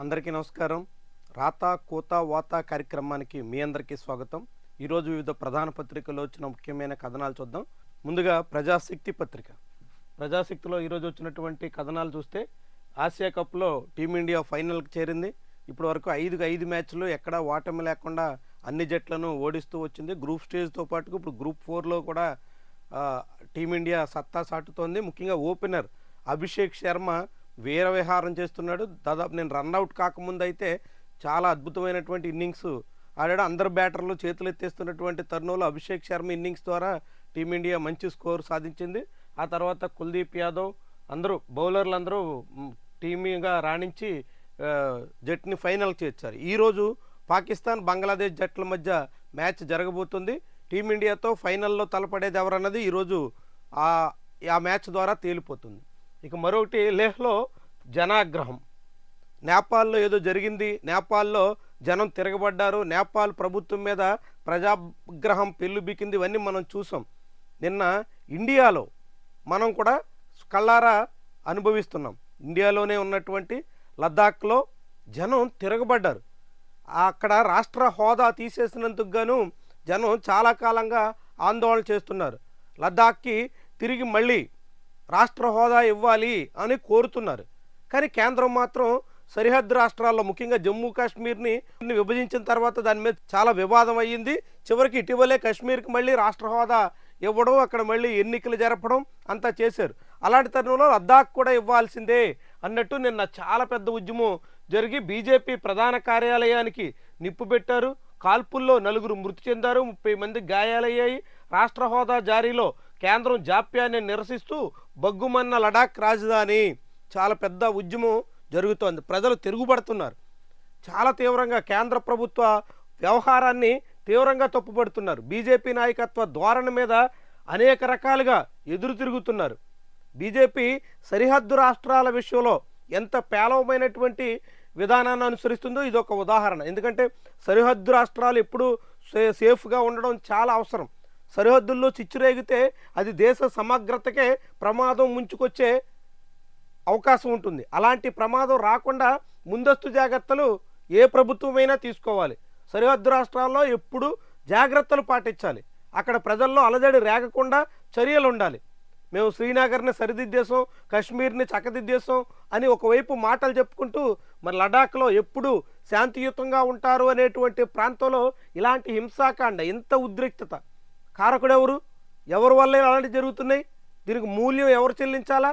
అందరికీ నమస్కారం. రాత కోత వాత కార్యక్రమానికి మీ అందరికీ స్వాగతం. ఈరోజు వివిధ ప్రధాన పత్రికల్లో వచ్చిన ముఖ్యమైన కథనాలు చూద్దాం. ముందుగా ప్రజాశక్తి పత్రిక. ప్రజాశక్తిలో ఈరోజు వచ్చినటువంటి కథనాలు చూస్తే ఆసియా కప్లో టీమిండియా ఫైనల్కి చేరింది. ఇప్పటి వరకు 5 మ్యాచ్లు ఎక్కడా ఓటమి లేకుండా అన్ని జట్లను ఓడిస్తూ వచ్చింది. గ్రూప్ స్టేజ్తో పాటు ఇప్పుడు గ్రూప్ 4లో కూడా టీమిండియా సత్తా సాటుతోంది. ముఖ్యంగా ఓపెనర్ అభిషేక్ శర్మ వీర విహారం చేస్తున్నాడు. దాదాపు నేను రన్అట్ కాకముందు అయితే చాలా అద్భుతమైనటువంటి ఇన్నింగ్స్ ఆడాడు. అందరు బ్యాటర్లు చేతులు ఎత్తేస్తున్నటువంటి తరుణంలో అభిషేక్ శర్మ ఇన్నింగ్స్ ద్వారా టీమిండియా మంచి స్కోర్ సాధించింది. ఆ తర్వాత కుల్దీప్ యాదవ్ అందరూ బౌలర్లు అందరూ టీమ్గా రాణించి జట్టుని ఫైనల్ చేర్చారు. ఈరోజు పాకిస్తాన్ బంగ్లాదేశ్ జట్ల మధ్య మ్యాచ్ జరగబోతుంది. టీమిండియాతో ఫైనల్లో తలపడేది ఎవరన్నది ఈరోజు ఆ మ్యాచ్ ద్వారా తేలిపోతుంది. ఇక మరొకటి లేహ్లో జనాగ్రహం. నేపాల్లో ఏదో జరిగింది, నేపాల్లో జనం తిరగబడ్డారు, నేపాల్ ప్రభుత్వం మీద ప్రజాగ్రహం పెళ్ళుబికింది, ఇవన్నీ మనం చూసాం. నిన్న ఇండియాలో మనం కూడా కళ్ళారా అనుభవిస్తున్నాం. ఇండియాలోనే ఉన్నటువంటి లద్దాఖ్లో జనం తిరగబడ్డారు. అక్కడ రాష్ట్ర హోదా తీసేసినందుకు గాను జనం చాలా కాలంగా ఆందోళన చేస్తున్నారు. లద్దాఖ్కి తిరిగి మళ్ళీ రాష్ట్ర హోదా ఇవ్వాలి అని కోరుతున్నారు. కానీ కేంద్రం మాత్రం సరిహద్దు రాష్ట్రాల్లో ముఖ్యంగా జమ్మూ కాశ్మీర్ని విభజించిన తర్వాత దాని మీద చాలా వివాదం అయ్యింది. చివరికి ఇటీవలే కాశ్మీర్కి మళ్ళీ రాష్ట్ర హోదా ఇవ్వడం, అక్కడ మళ్ళీ ఎన్నికలు జరపడం అంతా చేశారు. అలాంటి తరుణంలో లద్దాఖ్ కూడా ఇవ్వాల్సిందే అన్నట్టు నిన్న చాలా పెద్ద ఉద్యమం జరిగి బీజేపీ ప్రధాన కార్యాలయానికి నిప్పు పెట్టారు. కాల్పుల్లో 4 మృతి చెందారు, 30 మంది గాయాలయ్యాయి. రాష్ట్ర హోదా జారీలో కేంద్రం జాప్యాన్ని నిరసిస్తూ బగ్గుమన్న లడాక్ రాజధాని చాలా పెద్ద ఉద్యమం జరుగుతోంది. ప్రజలు తిరుగుబడుతున్నారు. చాలా తీవ్రంగా కేంద్ర ప్రభుత్వ వ్యవహారాన్ని తీవ్రంగా తప్పుపడుతున్నారు. బీజేపీ నాయకత్వ ధోరణి మీద అనేక రకాలుగా ఎదురు తిరుగుతున్నారు. బీజేపీ సరిహద్దు రాష్ట్రాల విషయంలో ఎంత పేలవమైనటువంటి విధానాన్ని అనుసరిస్తుందో ఇదొక ఉదాహరణ. ఎందుకంటే సరిహద్దు రాష్ట్రాలు ఎప్పుడూ సేఫ్గా ఉండడం చాలా అవసరం. సరిహద్దుల్లో చిచ్చురేగితే అది దేశ సమగ్రతకే ప్రమాదం ముంచుకొచ్చే అవకాశం ఉంటుంది. అలాంటి ప్రమాదం రాకుండా ముందస్తు జాగ్రత్తలు ఏ ప్రభుత్వమైనా తీసుకోవాలి. సరిహద్దు రాష్ట్రాల్లో ఎప్పుడు జాగ్రత్తలు పాటించాలి. అక్కడ ప్రజల్లో అలజడి రేగకుండా చర్యలు ఉండాలి. మేము శ్రీనగర్ని సరిదిద్దేశాం, కాశ్మీర్ని చక్కదిద్దేశాం అని ఒకవైపు మాటలు చెప్పుకుంటూ మరి లడాఖ్లో ఎప్పుడు శాంతియుతంగా ఉంటారు అనేటువంటి ప్రాంతంలో ఇలాంటి హింసాకాండ, ఇంత ఉద్రిక్తత కారకుడెవరు? ఎవరి వల్ల అలాంటి జరుగుతున్నాయి? దీనికి మూల్యం ఎవరు చెల్లించాలా?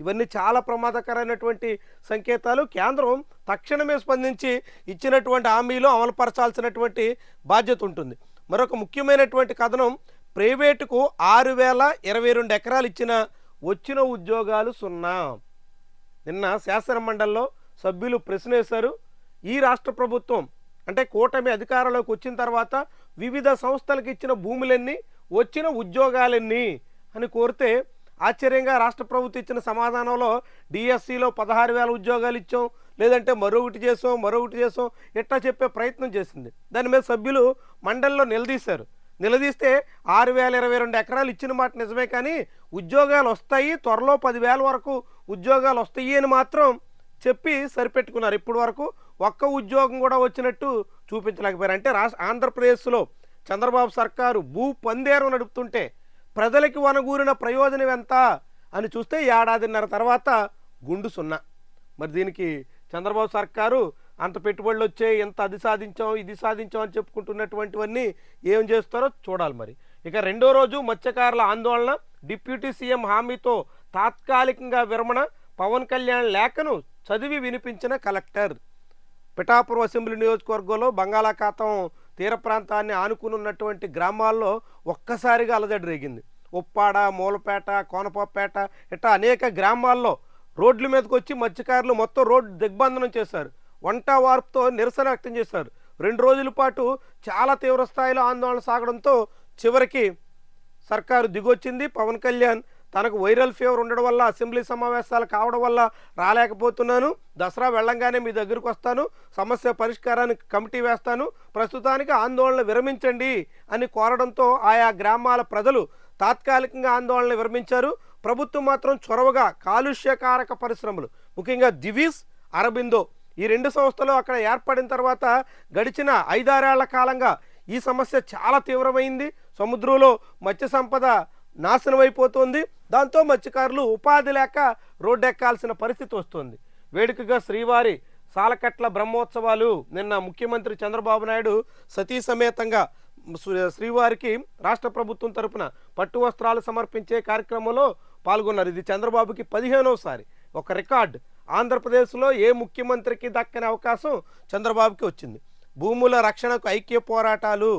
ఇవన్నీ చాలా ప్రమాదకరమైనటువంటి సంకేతాలు. కేంద్రం తక్షణమే స్పందించి ఇచ్చినటువంటి హామీలు అమలుపరచాల్సినటువంటి బాధ్యత ఉంటుంది. మరొక ముఖ్యమైనటువంటి కథనం, ప్రైవేటుకు 6022 ఎకరాలు ఇచ్చిన వచ్చిన ఉద్యోగాలు 0. నిన్న శాసనమండలిలో సభ్యులు ప్రశ్న వేశారు. ఈ రాష్ట్ర ప్రభుత్వం అంటే కూటమి అధికారంలోకి వచ్చిన తర్వాత వివిధ సంస్థలకు ఇచ్చిన భూములన్నీ, వచ్చిన ఉద్యోగాలన్నీ అని కోరితే ఆశ్చర్యంగా రాష్ట్ర ప్రభుత్వం ఇచ్చిన సమాధానంలో డిఎస్సిలో 16,000 ఉద్యోగాలు ఇచ్చాం, లేదంటే మరొకటి చేసాం ఇట్లా చెప్పే ప్రయత్నం చేసింది. దాని మీద సభ్యులు మండలిలో నిలదీశారు. నిలదీస్తే 6022 ఎకరాలు ఇచ్చిన మాట నిజమే, కానీ ఉద్యోగాలు వస్తాయి, త్వరలో 10,000 వరకు ఉద్యోగాలు వస్తాయి అని మాత్రం చెప్పి సరిపెట్టుకున్నారు. ఇప్పటి వరకు ఒక్క ఉద్యోగం కూడా వచ్చినట్టు చూపించలేకపోయారు. అంటే ఆంధ్రప్రదేశ్లో చంద్రబాబు సర్కారు భూ పందేరం నడుపుతుంటే ప్రజలకి వనగూరిన ప్రయోజనం ఎంత అని చూస్తే 1.5 ఏళ్ల తర్వాత గుండు 0. మరి దీనికి చంద్రబాబు సర్కారు అంత పెట్టుబడులు వచ్చాయి, ఎంత అది సాధించాం ఇది సాధించాం అని చెప్పుకుంటున్నటువంటివన్నీ ఏం చేస్తారో చూడాలి. మరి ఇక రెండో రోజు మత్స్యకారుల ఆందోళన, డిప్యూటీ సీఎం హామీతో తాత్కాలికంగా విరమణ, పవన్ కళ్యాణ్ లేఖను చదివి వినిపించిన కలెక్టర్. పిఠాపురం అసెంబ్లీ నియోజకవర్గంలో బంగాళాఖాతం తీర ప్రాంతాన్ని ఆనుకున్నటువంటి గ్రామాల్లో ఒక్కసారిగా అలజడి రేగింది. ఉప్పాడ, మూలపేట, కోనపపేట ఇట్లా అనేక గ్రామాల్లో రోడ్ల మీదకి వచ్చి మత్స్యకారులు మొత్తం రోడ్డు దిగ్బంధనం చేశారు. వంట వార్పుతో నిరసన వ్యక్తం చేశారు. 2 రోజుల పాటు చాలా తీవ్ర స్థాయిలో ఆందోళన సాగడంతో చివరికి సర్కారు దిగొచ్చింది. పవన్ కళ్యాణ్ తనకు వైరల్ ఫీవర్ ఉండడం వల్ల అసెంబ్లీ సమావేశాలు కావడం వల్ల రాలేకపోతున్నాను, దసరా వెళ్ళంగానే మీ దగ్గరకు వస్తాను, సమస్య పరిష్కారానికి కమిటీ వేస్తాను, ప్రస్తుతానికి ఆందోళన విరమించండి అని కోరడంతో ఆయా గ్రామాల ప్రజలు తాత్కాలికంగా ఆందోళన విరమించారు. ప్రభుత్వం మాత్రం చొరవగా కాలుష్యకారక పరిశ్రమలు ముఖ్యంగా దివీస్, అరబిందో ఈ 2 సంస్థలు అక్కడ ఏర్పడిన తర్వాత గడిచిన 5-6 ఏళ్ల కాలంగా ఈ సమస్య చాలా తీవ్రమైంది. సముద్రంలో మత్స్య సంపద నాశనం అయిపోతుంది. దాంతో మత్స్యకారులు ఉపాధి లేక రోడ్డెక్కాల్సిన పరిస్థితి వస్తుంది. వేడుకగా శ్రీవారి సాలకట్ల బ్రహ్మోత్సవాలు నిన్న ముఖ్యమంత్రి చంద్రబాబు నాయుడు సతీ సమేతంగా శ్రీవారికి రాష్ట్ర ప్రభుత్వం తరపున పట్టు వస్త్రాలు సమర్పించే కార్యక్రమంలో పాల్గొన్నారు. ఇది చంద్రబాబుకి 15వసారి, ఒక రికార్డ్. ఆంధ్రప్రదేశ్లో ఏ ముఖ్యమంత్రికి దక్కని అవకాశం చంద్రబాబుకి వచ్చింది. భూముల రక్షణకు ఐక్య పోరాటాలు,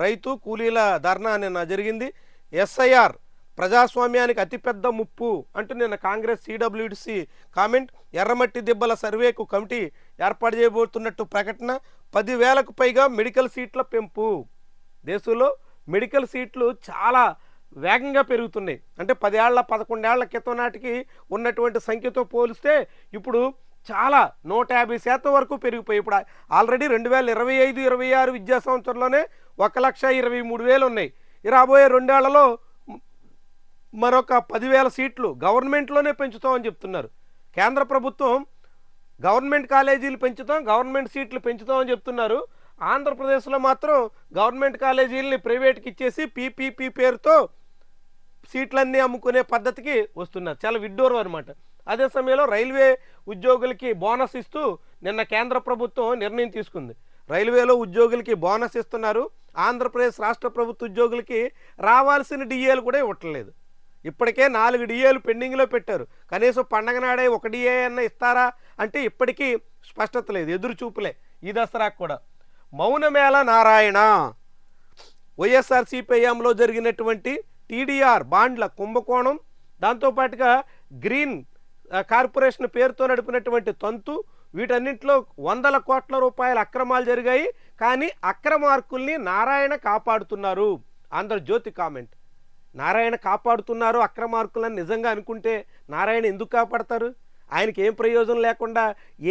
రైతు కూలీల ధర్నా నిన్న జరిగింది. ఎస్ఐఆర్ ప్రజాస్వామ్యానికి అతిపెద్ద ముప్పు అంటూ నిన్న కాంగ్రెస్ సిడబ్ల్యూడిసి కామెంట్. ఎర్రమట్టి దిబ్బల సర్వేకు కమిటీ ఏర్పాటు చేయబోతున్నట్టు ప్రకటన. 10,000కు పైగా మెడికల్ సీట్ల పెంపు. దేశంలో మెడికల్ సీట్లు చాలా వేగంగా పెరుగుతున్నాయి. అంటే 10 ఏళ్ల 11 ఏళ్ల క్రితం నాటికి ఉన్నటువంటి సంఖ్యతో పోలిస్తే ఇప్పుడు చాలా 150% వరకు పెరిగిపోయి ఇప్పుడు ఆల్రెడీ 2025-26 విద్యా సంవత్సరంలోనే 1,23,000 ఉన్నాయి. రాబోయే 2 ఏళ్లలో మరొక 10,000 సీట్లు గవర్నమెంట్లోనే పెంచుతామని చెప్తున్నారు. కేంద్ర ప్రభుత్వం గవర్నమెంట్ కాలేజీలు పెంచుతాం, గవర్నమెంట్ సీట్లు పెంచుతామని చెప్తున్నారు. ఆంధ్రప్రదేశ్లో మాత్రం గవర్నమెంట్ కాలేజీలని ప్రైవేట్కి ఇచ్చేసి పీపీపీ పేరుతో సీట్లన్నీ అమ్ముకునే పద్ధతికి వస్తున్నారు. చాలా విడ్డూరం అనమాట. అదే సమయంలో రైల్వే ఉద్యోగులకి బోనస్ ఇస్తూ నిన్న కేంద్ర ప్రభుత్వం నిర్ణయం తీసుకుంది. రైల్వేలో ఉద్యోగులకి బోనస్ ఇస్తున్నారు. ఆంధ్రప్రదేశ్ రాష్ట్ర ప్రభుత్వ ఉద్యోగులకి రావాల్సిన డిఏలు కూడా ఇవ్వట్లేదు. ఇప్పటికే 4 డిఏలు పెండింగ్లో పెట్టారు. కనీసం పండగ నాడే 1 డిఏ అన్న ఇస్తారా అంటే ఇప్పటికీ స్పష్టత లేదు, ఎదురు చూపులే. ఈ దసరాకు కూడా మౌనమేళ నారాయణ. వైఎస్ఆర్సీపీ హయాంలో జరిగినటువంటి టీడీఆర్ బాండ్ల కుంభకోణం, దాంతోపాటుగా గ్రీన్ కార్పొరేషన్ పేరుతో నడిపినటువంటి తంతు, వీటన్నింటిలో 100 కోట్ల రూపాయల అక్రమాలు జరిగాయి. కానీ అక్రమార్కుల్ని నారాయణ కాపాడుతున్నారు. ఆంధ్రజ్యోతి కామెంట్. నారాయణ కాపాడుతున్నారు అక్రమార్కులని నిజంగా అనుకుంటే నారాయణ ఎందుకు కాపాడతారు? ఆయనకి ఏం ప్రయోజనం లేకుండా,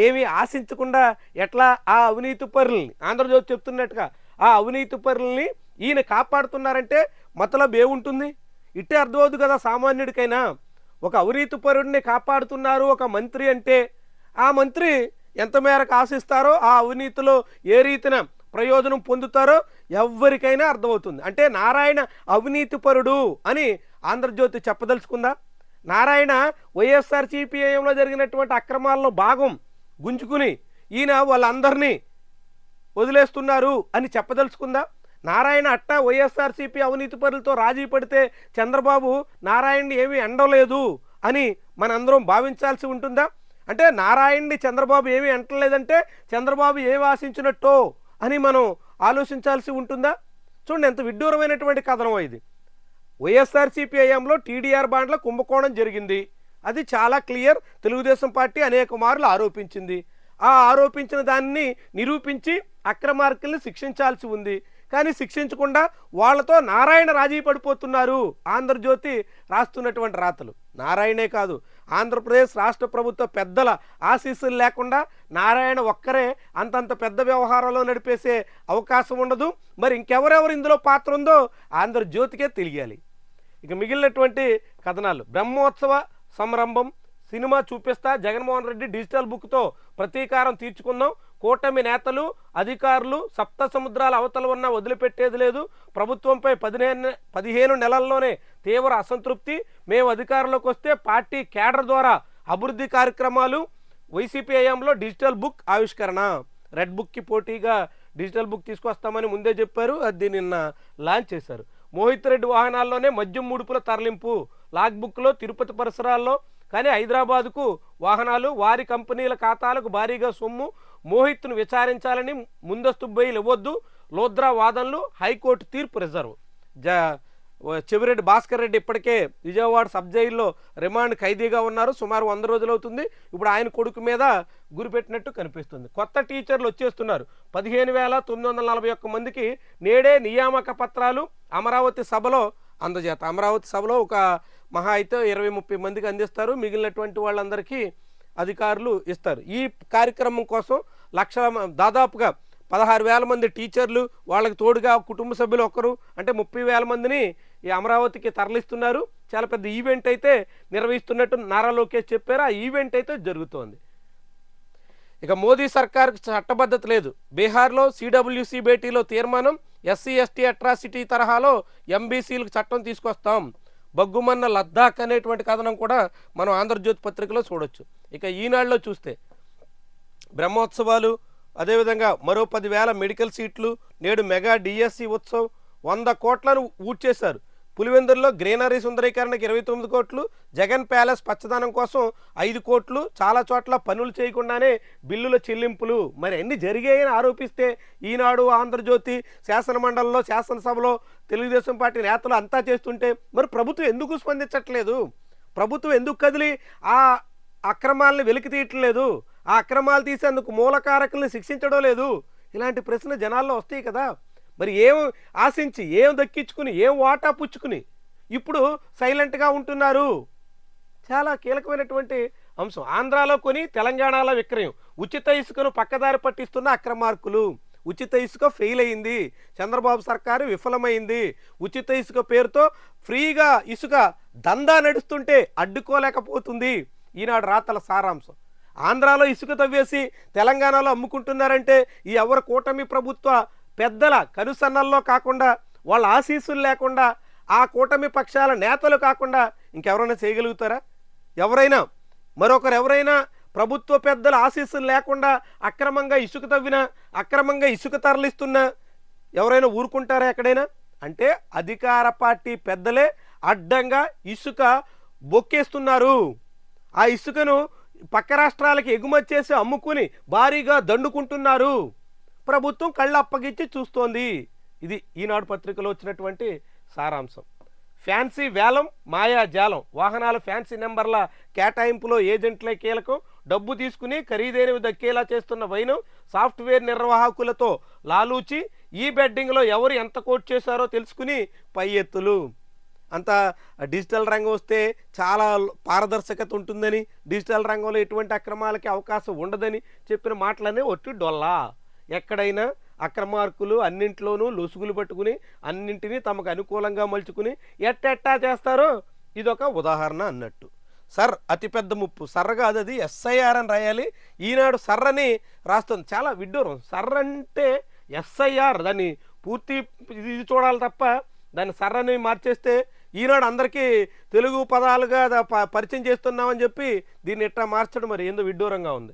ఏమీ ఆశించకుండా ఎట్లా ఆ అవినీతి పరుల్ని, ఆంధ్రజ్యోతి చెప్తున్నట్టుగా ఆ అవినీతి పరుల్ని ఈయన కాపాడుతున్నారంటే మతలబ్ ఏముంటుంది? ఇట్టే అర్థమవుతుంది కదా సామాన్యుడికైనా. ఒక అవినీతి పరుడిని కాపాడుతున్నారు ఒక మంత్రి అంటే, ఆ మంత్రి ఎంత మేరకు ఆశిస్తారో, ఆ అవినీతిలో ఏ రీతిన ప్రయోజనం పొందుతారో ఎవరికైనా అర్థమవుతుంది. అంటే నారాయణ అవినీతి పరుడు అని ఆంధ్రజ్యోతి చెప్పదలుచుకుందా? నారాయణ వైఎస్ఆర్సీపీ హయాంలో జరిగినటువంటి అక్రమాల్లో భాగం గుంజుకుని ఈయన వాళ్ళందరినీ వదిలేస్తున్నారు అని చెప్పదలుచుకుందా? నారాయణ అట్టా వైఎస్ఆర్సీపీ అవినీతి పరులతో రాజీ పడితే చంద్రబాబు నారాయణని ఏమీ ఎండలేదు అని మనందరం భావించాల్సి ఉంటుందా? అంటే నారాయణని చంద్రబాబు ఏమీ ఎంటలేదంటే చంద్రబాబు ఏమి ఆశించినట్టో అని మనం ఆలోచించాల్సి ఉంటుందా? చూడండి ఎంత విడ్డూరమైనటువంటి కథనం ఇది. వైఎస్ఆర్సీపీ హయాంలో టీడీఆర్ బాండ్ల కుంభకోణం జరిగింది. అది చాలా క్లియర్. తెలుగుదేశం పార్టీ అనేక మార్లు ఆరోపించింది. ఆ ఆరోపించిన దాన్ని నిరూపించి అక్రమార్కుల్ని శిక్షించాల్సి ఉంది. కానీ శిక్షించకుండా వాళ్లతో నారాయణ రాజీ పడిపోతున్నారు. ఆంధ్రజ్యోతి రాస్తున్నటువంటి రాతలు. నారాయణే కాదు, ఆంధ్రప్రదేశ్ రాష్ట్ర ప్రభుత్వ పెద్దల ఆశీస్సులు లేకుండా నారాయణ ఒక్కరే అంతంత పెద్ద వ్యవహారంలో నడిపేసే అవకాశం ఉండదు. మరి ఇంకెవరెవరు ఇందులో పాత్ర ఉందో ఆంధ్రజ్యోతికే తెలియాలి. ఇక మిగిలినటువంటి కథనాలు. బ్రహ్మోత్సవ సంరంభం సినిమా చూపిస్తా, జగన్మోహన్ రెడ్డి డిజిటల్ బుక్తో ప్రతీకారం తీర్చుకుందాం, కూటమి నేతలు అధికారులు సప్త సముద్రాల అవతల ఉన్న వదిలిపెట్టేది లేదు, ప్రభుత్వంపై 15 నెలల్లోనే తీవ్ర అసంతృప్తి, మేము అధికారంలోకి వస్తే పార్టీ కేడర్ ద్వారా అభివృద్ధి కార్యక్రమాలు, వైసీపీ హయాంలో డిజిటల్ బుక్ ఆవిష్కరణ. రెడ్ బుక్కి పోటీగా డిజిటల్ బుక్ తీసుకొస్తామని ముందే చెప్పారు, అది నిన్న లాంచ్ చేశారు. మోహిత్ రెడ్డి వాహనాల్లోనే మద్యం ముడుపుల తరలింపు, లాగ్ బుక్లో తిరుపతి పరిసరాల్లో, కానీ హైదరాబాద్కు వాహనాలు, వారి కంపెనీల ఖాతాలకు భారీగా సొమ్ము, మోహిత్ను విచారించాలని ముందస్తు బెయిల్ ఇవ్వొద్దు, లోద్రా వాదనలు, హైకోర్టు తీర్పు రిజర్వ్. చెవిరెడ్డి భాస్కర్ రెడ్డి ఇప్పటికే విజయవాడ సబ్ జైల్లో రిమాండ్ ఖైదీగా ఉన్నారు. సుమారు 100 రోజులు అవుతుంది. ఇప్పుడు ఆయన కొడుకు మీద గురిపెట్టినట్టు కనిపిస్తుంది. కొత్త టీచర్లు వచ్చేస్తున్నారు. 15,941 మందికి నేడే నియామక పత్రాలు అమరావతి సభలో అందజేత. అమరావతి సభలో ఒక మహా అయితే 20-30 మందికి అందిస్తారు. మిగిలినటువంటి వాళ్ళందరికీ అధికారులు ఇస్తారు. ఈ కార్యక్రమం కోసం దాదాపుగా 16,000 మంది టీచర్లు, వాళ్ళకి తోడుగా కుటుంబ సభ్యులు ఒకరు, అంటే 30,000 మందిని ఈ అమరావతికి తరలిస్తున్నారు. చాలా పెద్ద ఈవెంట్ అయితే నిర్వహిస్తున్నట్టు నారా లోకేష్ చెప్పారు. ఆ ఈవెంట్ అయితే జరుగుతోంది. ఇక మోదీ సర్కార్కు చట్టబద్ధత లేదు. బీహార్లో సిడబ్ల్యూసి భేటీలో తీర్మానం, ఎస్సీ ఎస్టీ అట్రాసిటీ తరహాలో ఎంబీసీలకు చట్టం తీసుకొస్తాం. బగ్గుమన్న లద్దాఖ్ అనేటువంటి కథనం కూడా మనం ఆంధ్రజ్యోతి పత్రికలో చూడొచ్చు. ఇక ఈనాడులో చూస్తే బ్రహ్మోత్సవాలు, అదేవిధంగా మరో 10,000 మెడికల్ సీట్లు, నేడు మెగా డిఎస్సి ఉత్సవ్, 100 కోట్లను ఊడ్చేశారు. పులివెందుల్లో గ్రీనరీ సుందరీకరణకి 29 కోట్లు, జగన్ ప్యాలెస్ పచ్చదనం కోసం 5 కోట్లు, చాలా చోట్ల పనులు చేయకుండానే బిల్లుల చెల్లింపులు. మరి అన్ని జరిగాయని ఆరోపిస్తే ఈనాడు, ఆంధ్రజ్యోతి, శాసనమండలిలో, శాసనసభలో తెలుగుదేశం పార్టీ నేతలు అంతా చేస్తుంటే మరి ప్రభుత్వం ఎందుకు స్పందించట్లేదు? ప్రభుత్వం ఎందుకు కదిలి ఆ అక్రమాలను వెలికి తీయట్లేదు? ఆ అక్రమాలు తీసేందుకు మూలకారకుల్ని శిక్షించడం లేదు? ఇలాంటి ప్రశ్న జనాల్లో వస్తాయి కదా. మరి ఏం ఆశించి, ఏం దక్కించుకుని, ఏం వాటా పుచ్చుకుని ఇప్పుడు సైలెంట్గా ఉంటున్నారు? చాలా కీలకమైనటువంటి అంశం. ఆంధ్రాలో కొని తెలంగాణలో విక్రయం, ఉచిత ఇసుకను పక్కదారి పట్టిస్తున్న అక్రమార్కులు. ఉచిత ఇసుక ఫెయిల్ అయింది, చంద్రబాబు సర్కారు విఫలమైంది. ఉచిత ఇసుక పేరుతో ఫ్రీగా ఇసుక దందా నడుస్తుంటే అడ్డుకోలేకపోతుంది. ఈనాడు రాతల సారాంశం. ఆంధ్రాలో ఇసుక తవ్వేసి తెలంగాణలో అమ్ముకుంటున్నారంటే ఈ ఎవరి కూటమి ప్రభుత్వ పెద్దల కనుసన్నల్లో కాకుండా, వాళ్ళ ఆశీస్సులు లేకుండా, ఆ కూటమి పక్షాల నేతలు కాకుండా ఇంకెవరైనా చేయగలుగుతారా? ఎవరైనా మరొకరు ఎవరైనా ప్రభుత్వ పెద్దల ఆశీస్సులు లేకుండా అక్రమంగా ఇసుక తవ్వినా, అక్రమంగా ఇసుక తరలిస్తున్నా ఎవరైనా ఊరుకుంటారా ఎక్కడైనా? అంటే అధికార పార్టీ పెద్దలే అడ్డంగా ఇసుక బొక్కేస్తున్నారు. ఆ ఇసుకను పక్క రాష్ట్రాలకి ఎగుమతి చేసి అమ్ముకుని భారీగా దండుకుంటున్నారు. ప్రభుత్వం కళ్ళు అప్పగించి చూస్తోంది. ఇది ఈనాడు పత్రికలో వచ్చినటువంటి సారాంశం. ఫ్యాన్సీ వేలం, మాయాజాలం, వాహనాల ఫ్యాన్సీ నెంబర్ల కేటాయింపులో ఏజెంట్లే కీలకం, డబ్బు తీసుకుని ఖరీదైనవి దక్కేలా చేస్తున్న వైనం, సాఫ్ట్వేర్ నిర్వాహకులతో లాలూచి, ఈ బెడ్డింగ్లో ఎవరు ఎంత కోట్ చేశారో తెలుసుకుని పై ఎత్తులు. అంతా డిజిటల్ రంగం వస్తే చాలా పారదర్శకత ఉంటుందని, డిజిటల్ రంగంలో ఎటువంటి అక్రమాలకి అవకాశం ఉండదని చెప్పిన మాటలనే ఒట్టి డొల్లా. ఎక్కడైనా అక్రమార్కులు అన్నింట్లోనూ లొసుగులు పట్టుకుని అన్నింటినీ తమకు అనుకూలంగా మలుచుకుని ఎట్టెట్టా చేస్తారో ఇదొక ఉదాహరణ అన్నట్టు. సర్ అతిపెద్ద ముప్పు, సర్ర కాదు అది ఎస్ఐఆర్ అని రాయాలి. ఈనాడు సర్రని రాస్తుంది. చాలా విడ్డూరం. సర్ర అంటే ఎస్ఐఆర్, దాన్ని పూర్తి ఇది చూడాలి తప్ప దాన్ని సర్రని మార్చేస్తే ఈనాడు అందరికీ తెలుగు పదాలుగా పరిచయం చేస్తున్నామని చెప్పి దీన్ని ఇట్లా మార్చడం మరి ఏందో విడ్డూరంగా ఉంది.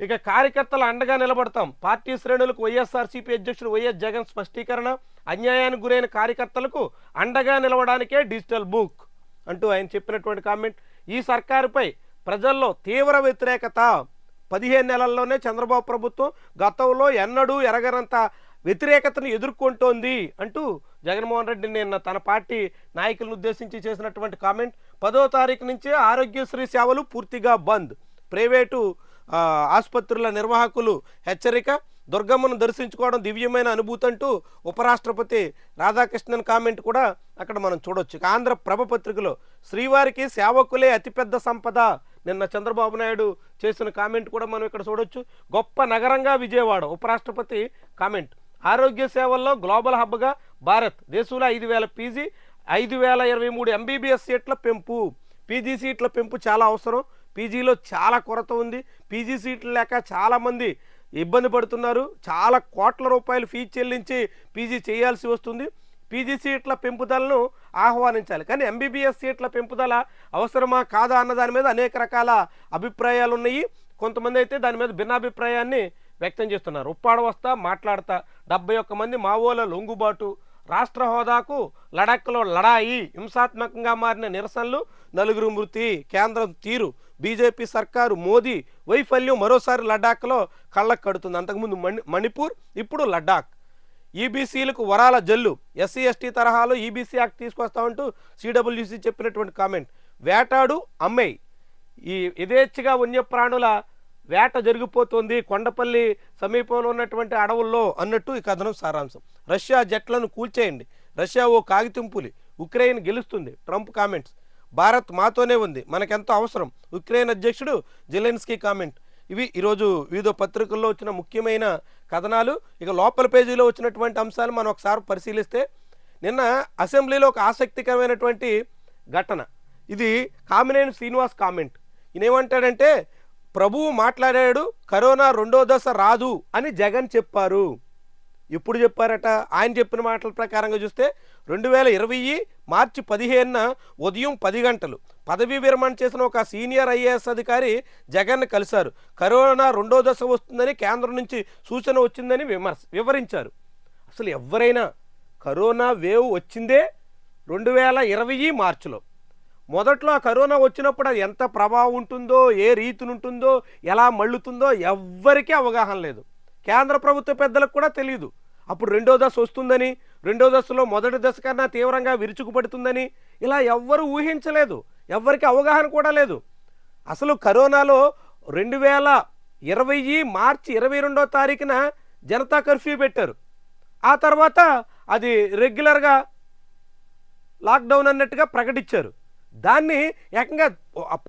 ఇక కార్యకర్తలు అండగా నిలబడతాం, పార్టీ శ్రేణులకు వైఎస్ఆర్సీపీ అధ్యక్షుడు వైఎస్ జగన్ స్పష్టీకరణ, అన్యాయానికి గురైన కార్యకర్తలకు అండగా నిలవడానికే డిజిటల్ బుక్ అంటూ ఆయన చెప్పినటువంటి కామెంట్. ఈ సర్కారుపై ప్రజల్లో తీవ్ర వ్యతిరేకత, 15 నెలల్లోనే చంద్రబాబు ప్రభుత్వం గతంలో ఎన్నడూ ఎరగనంత వ్యతిరేకతను ఎదుర్కొంటోంది అంటూ జగన్మోహన్ రెడ్డి నిన్న తన పార్టీ నాయకులను ఉద్దేశించి చేసినటువంటి కామెంట్. 10వ తారీఖు నుంచే ఆరోగ్యశ్రీ సేవలు పూర్తిగా బంద్, ప్రైవేటు ఆసుపత్రుల నిర్వాహకులు హెచ్చరిక, దుర్గమ్మను దర్శించుకోవడం దివ్యమైన అనుభూతి అంటూ ఉపరాష్ట్రపతి రాధాకృష్ణన్ కామెంట్ కూడా అక్కడ మనం చూడొచ్చు. ఆంధ్రప్రభ పత్రికలో శ్రీవారికి సేవకులే అతిపెద్ద సంపద, నిన్న చంద్రబాబు నాయుడు చేసిన కామెంట్ కూడా మనం ఇక్కడ చూడొచ్చు. గొప్ప నగరంగా విజయవాడ, ఉపరాష్ట్రపతి కామెంట్. ఆరోగ్య సేవల్లో గ్లోబల్ హబ్గా భారత్, దేశంలో 5,000 పీజీ, 5,023 ఎంబీబీఎస్ సీట్ల పెంపు. పీజీ సీట్ల పెంపు చాలా అవసరం. పీజీలో చాలా కొరత ఉంది. పీజీ సీట్లు లేక చాలామంది ఇబ్బంది పడుతున్నారు. చాలా కోట్ల రూపాయలు ఫీజు చెల్లించి పీజీ చేయాల్సి వస్తుంది. పీజీ సీట్ల పెంపుదలను ఆహ్వానించాలి, కానీ ఎంబీబీఎస్ సీట్ల పెంపుదల అవసరమా కాదా అన్న దాని మీద అనేక రకాల అభిప్రాయాలు ఉన్నాయి. కొంతమంది అయితే దాని మీద భిన్నాభిప్రాయాన్ని వ్యక్తం చేస్తున్నారు. ఉప్పాడ వస్తా మాట్లాడతా, 71 మంది మావోల లొంగుబాటు, రాష్ట్ర హోదాకు లడాఖ్లో లడాయి, హింసాత్మకంగా మారిన నిరసనలు, 4 మృతి, కేంద్రం తీరు, బీజేపీ సర్కారు మోదీ వైఫల్యం మరోసారి లడాఖ్లో కళ్ళకు కడుతుంది. అంతకుముందు మణిపూర్, ఇప్పుడు లడాక్. ఈబీసీలకు వరాల జల్లు, ఎస్సీ ఎస్టీ తరహాలో ఈబీసీ యాక్ట్ తీసుకొస్తామంటూ సిడబ్ల్యూసీ చెప్పినటువంటి కామెంట్. వేటాడు అమ్మేయ్, ఈ యథేచ్ఛగా వన్యప్రాణుల వేట జరిగిపోతుంది కొండపల్లి సమీపంలో ఉన్నటువంటి అడవుల్లో అన్నట్టు ఈ కథనం సారాంశం. రష్యా జట్లను కూల్చేయండి, రష్యా ఓ కాగితంపులి, ఉక్రెయిన్ గెలుస్తుంది, ట్రంప్ కామెంట్స్. భారత్ మాతోనే ఉంది, మనకెంతో అవసరం, ఉక్రెయిన్ అధ్యక్షుడు జెలెన్స్కీ కామెంట్. ఇవి ఈరోజు వివిధ పత్రికల్లో వచ్చిన ముఖ్యమైన కథనాలు. ఇక లోపల పేజీలో వచ్చినటువంటి అంశాలు మనం ఒకసారి పరిశీలిస్తే, నిన్న అసెంబ్లీలో ఒక ఆసక్తికరమైనటువంటి ఘటన. ఇది కామినేని శ్రీనివాస్ కామెంట్. ఈయన ఏమంటాడంటే, ప్రభువు మాట్లాడాడు, కరోనా రెండో దశ రాదు అని జగన్ చెప్పారు. ఎప్పుడు చెప్పారట? ఆయన చెప్పిన మాటల ప్రకారంగా చూస్తే 2020 మార్చి 15న ఉదయం 10 గంటలు పదవీ విరమణ చేసిన ఒక సీనియర్ ఐఏఎస్ అధికారి జగన్ కలిశారు. కరోనా రెండో దశ వస్తుందని కేంద్రం నుంచి సూచన వచ్చిందని వివరించారు. అసలు ఎవరైనా కరోనా వేవ్ వచ్చిందే 2020 మార్చిలో. మొదట్లో ఆ కరోనా వచ్చినప్పుడు అది ఎంత ప్రభావం ఉంటుందో, ఏ రీతిని ఉంటుందో, ఎలా మళ్ళుతుందో ఎవ్వరికీ అవగాహన లేదు. కేంద్ర ప్రభుత్వ పెద్దలకు కూడా తెలియదు. అప్పుడు రెండో దశ వస్తుందని, రెండో దశలో మొదటి దశ కన్నా తీవ్రంగా విరుచుకుపడుతుందని ఇలా ఎవ్వరూ ఊహించలేదు. ఎవ్వరికి అవగాహన కూడా లేదు. అసలు కరోనాలో 2020 మార్చి 22వ తారీఖున జనతా కర్ఫ్యూ పెట్టారు. ఆ తర్వాత అది రెగ్యులర్గా లాక్డౌన్ అన్నట్టుగా ప్రకటించారు. దాన్ని ఏకంగా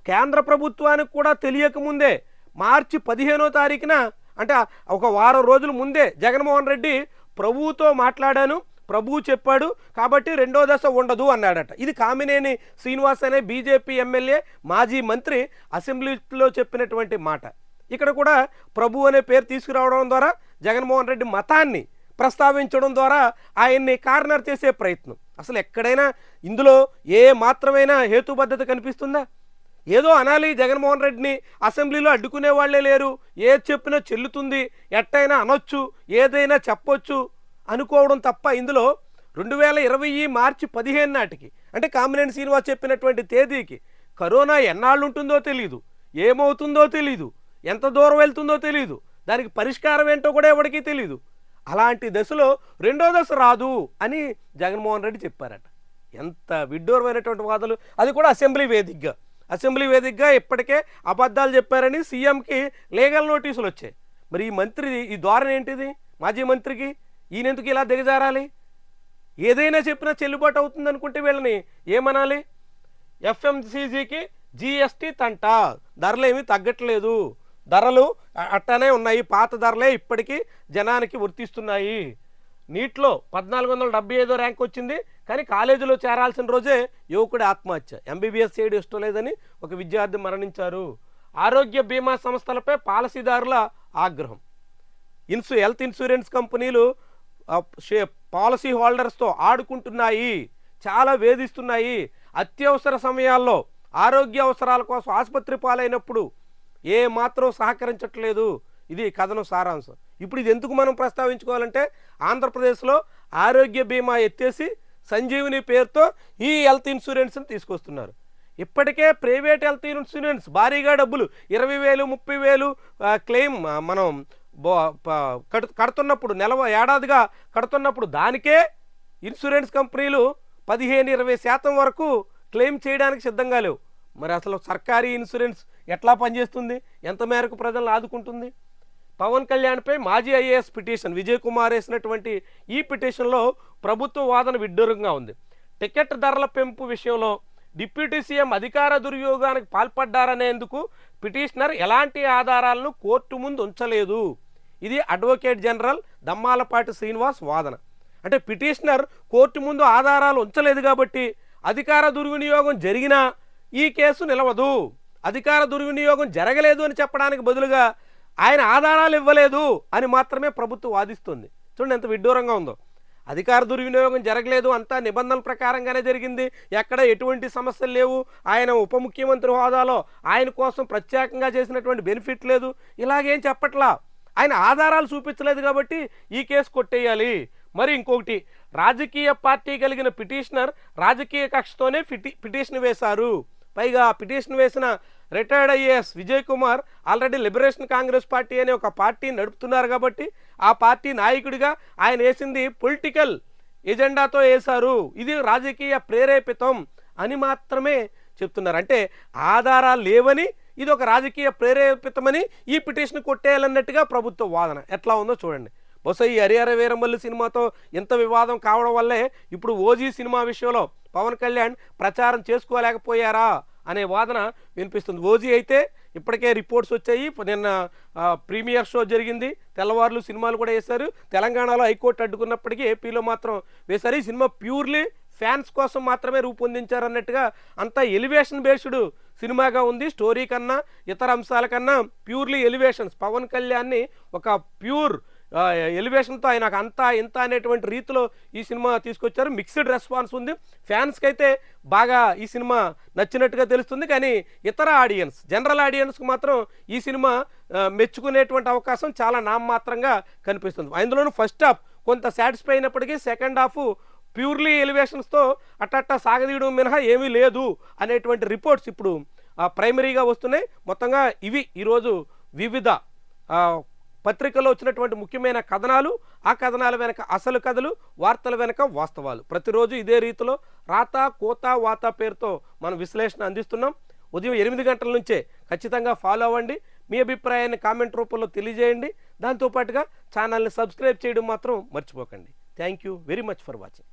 కేంద్ర ప్రభుత్వానికి కూడా తెలియకముందే మార్చి 15వ తారీఖున, అంటే ఒక వారం రోజుల ముందే జగన్మోహన్ రెడ్డి ప్రభువుతో మాట్లాడాను, ప్రభువు చెప్పాడు కాబట్టి రెండో దశ ఉండదు అన్నాడట. ఇది కామినేని శ్రీనివాస్ అనే బీజేపీ ఎమ్మెల్యే, మాజీ మంత్రి అసెంబ్లీలో చెప్పినటువంటి మాట. ఇక్కడ కూడా ప్రభు అనే పేరు తీసుకురావడం ద్వారా జగన్మోహన్ రెడ్డి మతాన్ని ప్రస్తావించడం ద్వారా ఆయన్ని కార్నర్ చేసే ప్రయత్నం. అసలు ఎక్కడైనా ఇందులో ఏ మాత్రమైనా హేతుబద్ధత కనిపిస్తుందా? ఏదో అనాలి, జగన్మోహన్ రెడ్డిని అసెంబ్లీలో అడ్డుకునే వాళ్లే లేరు, ఏది చెప్పినా చెల్లుతుంది, ఎట్టయినా అనొచ్చు, ఏదైనా చెప్పొచ్చు అనుకోవడం తప్ప ఇందులో 2020 మార్చి 15 నాటికి, అంటే కామినేని శ్రీనివాస్ చెప్పినటువంటి తేదీకి కరోనా ఎన్నాళ్ళు ఉంటుందో తెలియదు, ఏమవుతుందో తెలియదు, ఎంత దూరం వెళ్తుందో తెలియదు, దానికి పరిష్కారం ఏంటో కూడా ఎవరికీ తెలియదు. అలాంటి దశలో రెండో దశ రాదు అని జగన్మోహన్ రెడ్డి చెప్పారట. ఎంత విడ్డూరమైనటువంటి వాదనలు, అది కూడా అసెంబ్లీ వేదికగా ఇప్పటికే అబద్ధాలు చెప్పారని సీఎంకి లీగల్ నోటీసులు వచ్చాయి. మరి ఈ మంత్రి ఈ ధోరణి ఏంటిది? మాజీ మంత్రికి ఈయనెందుకు ఇలా దిగజారాలి? ఏదైనా చెప్పినా చెల్లుబాటు అవుతుంది అనుకుంటే వీళ్ళని ఏమనాలి? ఎఫ్ఎంసీజీకి జిఎస్టీ తంట, ధరలేమీ తగ్గట్లేదు, ధరలు అట్టనే ఉన్నాయి, పాత ధరలే ఇప్పటికీ జనానికి వర్తిస్తున్నాయి. నీట్లో 1475 ర్యాంక్ వచ్చింది, కానీ కాలేజీలో చేరాల్సిన రోజే యువకుడి ఆత్మహత్య. ఎంబీబీఎస్ చేయడం ఇష్టం లేదని ఒక విద్యార్థి మరణించారు. ఆరోగ్య బీమా సంస్థలపై పాలసీదారుల ఆగ్రహం. హెల్త్ ఇన్సూరెన్స్ కంపెనీలు పాలసీ హోల్డర్స్తో ఆడుకుంటున్నాయి, చాలా వేధిస్తున్నాయి. అత్యవసర సమయాల్లో ఆరోగ్య అవసరాల కోసం ఆసుపత్రి పాలైనప్పుడు ఏ మాత్రం సహకరించట్లేదు. ఇది కథనం సారాంశం. ఇప్పుడు ఇది ఎందుకు మనం ప్రస్తావించుకోవాలంటే, ఆంధ్రప్రదేశ్లో ఆరోగ్య బీమా ఎత్తేసి సంజీవిని పేరుతో ఈ హెల్త్ ఇన్సూరెన్స్ని తీసుకొస్తున్నారు. ఇప్పటికే ప్రైవేట్ హెల్త్ ఇన్సూరెన్స్ భారీగా డబ్బులు 20,000 30,000 క్లెయిమ్ మనం కడుతున్నప్పుడు, ఏడాదిగా కడుతున్నప్పుడు దానికే ఇన్సూరెన్స్ కంపెనీలు 15-20% వరకు క్లెయిమ్ చేయడానికి సిద్ధంగా లేవు. మరి అసలు సర్కారీ ఇన్సూరెన్స్ ఎట్లా పనిచేస్తుంది? ఎంత మేరకు ప్రజలను ఆదుకుంటుంది? పవన్ కళ్యాణ్పై మాజీ ఐఏఎస్ పిటిషన్ విజయ్ కుమార్ వేసినటువంటి ఈ పిటిషన్లో ప్రభుత్వ వాదన విడ్డూరంగా ఉంది. టికెట్ ధరల పెంపు విషయంలో డిప్యూటీ సీఎం అధికార దుర్వినియోగానికి పాల్పడ్డారనేందుకు పిటిషనర్ ఎలాంటి ఆధారాలను కోర్టు ముందు ఉంచలేదు. ఇది అడ్వకేట్ జనరల్ దమ్మాలపాటి శ్రీనివాస్ వాదన. అంటే పిటిషనర్ కోర్టు ముందు ఆధారాలు ఉంచలేదు కాబట్టి అధికార దుర్వినియోగం జరిగినా ఈ కేసు నిలవదు. అధికార దుర్వినియోగం జరగలేదు అని చెప్పడానికి బదులుగా ఆయన ఆధారాలు ఇవ్వలేదు అని మాత్రమే ప్రభుత్వం వాదిస్తుంది. చూడండి ఎంత విడ్డూరంగా ఉందో. అధికార దుర్వినియోగం జరగలేదు, అంతా నిబంధనల ప్రకారంగానే జరిగింది, ఎక్కడ ఎటువంటి సమస్యలు లేవు, ఆయన ఉప ముఖ్యమంత్రి హోదాలో ఆయన కోసం ప్రత్యేకంగా చేసినటువంటి బెనిఫిట్ లేదు, ఇలాగేం చెప్పట్లా. ఆయన ఆధారాలు చూపించలేదు కాబట్టి ఈ కేసు కొట్టేయాలి. మరి ఇంకొకటి, రాజకీయ పార్టీ కలిగిన పిటిషనర్ రాజకీయ కక్షతోనే పిటిషన్ వేశారు. పైగా పిటిషన్ వేసిన retired IAS Vijay Kumar already liberation Congress party అనే ఒక పార్టీ నడుపుతున్నారు కాబట్టి ఆ పార్టీ నాయకుడిగా ఆయన వేసింది పొలిటికల్ ఎజెండాతో వేశారు, ఇది రాజకీయ ప్రేరేపితం అని మాత్రమే చెప్తున్నారు. అంటే ఆధారాలు లేవని, ఇది ఒక రాజకీయ ప్రేరేపితమని ఈ పిటిషన్ కొట్టేయాలన్నట్టుగా ప్రభుత్వ వాదన. ఎట్లా ఉందో చూడండి. బహుశా ఈ హరిహర వీరమల్లి సినిమాతో ఇంత వివాదం కావడం వల్లే ఇప్పుడు ఓజీ సినిమా విషయంలో పవన్ కళ్యాణ్ ప్రచారం చేసుకోలేకపోయారా అనే వాదన వినిపిస్తుంది. ఓజీ అయితే ఇప్పటికే రిపోర్ట్స్ వచ్చాయి, నిన్న ప్రీమియర్ షో జరిగింది, తెల్లవారులు సినిమాలు కూడా వేశారు. తెలంగాణలో హైకోర్టు అడ్డుకున్నప్పటికీ ఏపీలో మాత్రం వేశారు. ఈ సినిమా ప్యూర్లీ ఫ్యాన్స్ కోసం మాత్రమే రూపొందించారన్నట్టుగా అంతా ఎలివేషన్ బేస్డ్ సినిమాగా ఉంది. స్టోరీ కన్నా ఇతర అంశాల కన్నా ప్యూర్లీ ఎలివేషన్స్. పవన్ కళ్యాణ్ని ఒక ప్యూర్ ఎలివేషన్తో ఆయనకు అంతా ఇంత అనేటువంటి రీతిలో ఈ సినిమా తీసుకొచ్చారు. మిక్స్డ్ రెస్పాన్స్ ఉంది. ఫ్యాన్స్కి అయితే బాగా ఈ సినిమా నచ్చినట్టుగా తెలుస్తుంది. కానీ ఇతర ఆడియన్స్, జనరల్ ఆడియన్స్కి మాత్రం ఈ సినిమా మెచ్చుకునేటువంటి అవకాశం చాలా నామమాత్రంగా కనిపిస్తుంది. అందులోనూ ఫస్ట్ హాఫ్ కొంత సాటిస్ఫై అయినప్పటికీ సెకండ్ హాఫ్ ప్యూర్లీ ఎలివేషన్స్తో అట్టట్టా సాగదీయడం మినహా ఏమీ లేదు అనేటువంటి రిపోర్ట్స్ ఇప్పుడు ప్రైమరీగా వస్తున్నాయి. మొత్తంగా ఇవి ఈరోజు వివిధ పత్రికల్లో వచ్చినటువంటి ముఖ్యమైన కథనాలు, ఆ కథనాల వెనక అసలు కథలు, వార్తల వెనక వాస్తవాలు. ప్రతిరోజు ఇదే రీతిలో రాత కోత వాత పేరుతో మనం విశ్లేషణ అందిస్తున్నాం. ఉదయం 8 గంటల నుంచే ఖచ్చితంగా ఫాలో అవ్వండి. మీ అభిప్రాయాన్ని కామెంట్ రూపంలో తెలియజేయండి. దాంతోపాటుగా ఛానల్ని సబ్స్క్రైబ్ చేయడం మాత్రం మర్చిపోకండి. Thank you very much for watching.